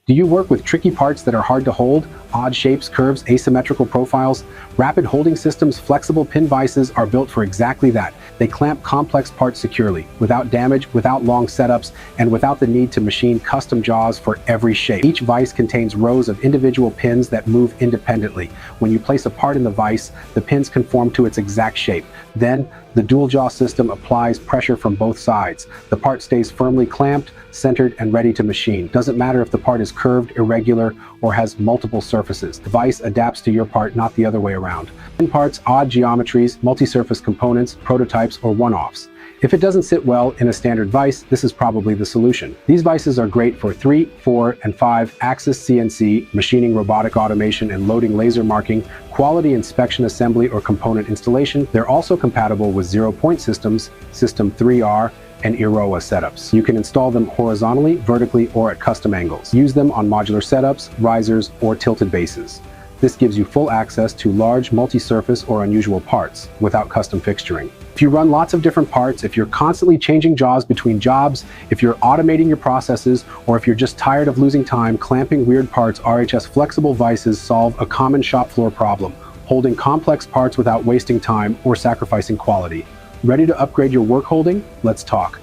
Do you work with tricky parts that are hard to hold? Odd shapes, curves, asymmetrical profiles? Rapid Holding Systems' flexible pin vises are built for exactly that. They clamp complex parts securely, without damage, without long setups, and without the need to machine custom jaws for every shape. Each vise contains rows of individual pins that move independently. When you place a part in the vise, the pins conform to its exact shape. Then, the dual jaw system applies pressure from both sides. The part stays firmly clamped, centered, and ready to machine. Doesn't matter if the part is curved, irregular, or has multiple surfaces. The vise adapts to your part, not the other way around. Pin parts, odd geometries, multi-surface components, prototypes, or one-offs. If it doesn't sit well in a standard vise, this is probably the solution. These vises are great for 3, 4, and 5-axis CNC, machining, robotic automation, and loading laser marking, quality inspection assembly, or component installation. They're also compatible with zero-point systems, System 3R, and Erowa setups. You can install them horizontally, vertically, or at custom angles. Use them on modular setups, risers, or tilted bases. This gives you full access to large, multi-surface, or unusual parts without custom fixturing. If you run lots of different parts, if you're constantly changing jaws between jobs, if you're automating your processes, or if you're just tired of losing time clamping weird parts, RHS flexible vises solve a common shop floor problem, holding complex parts without wasting time or sacrificing quality. Ready to upgrade your work holding? Let's talk.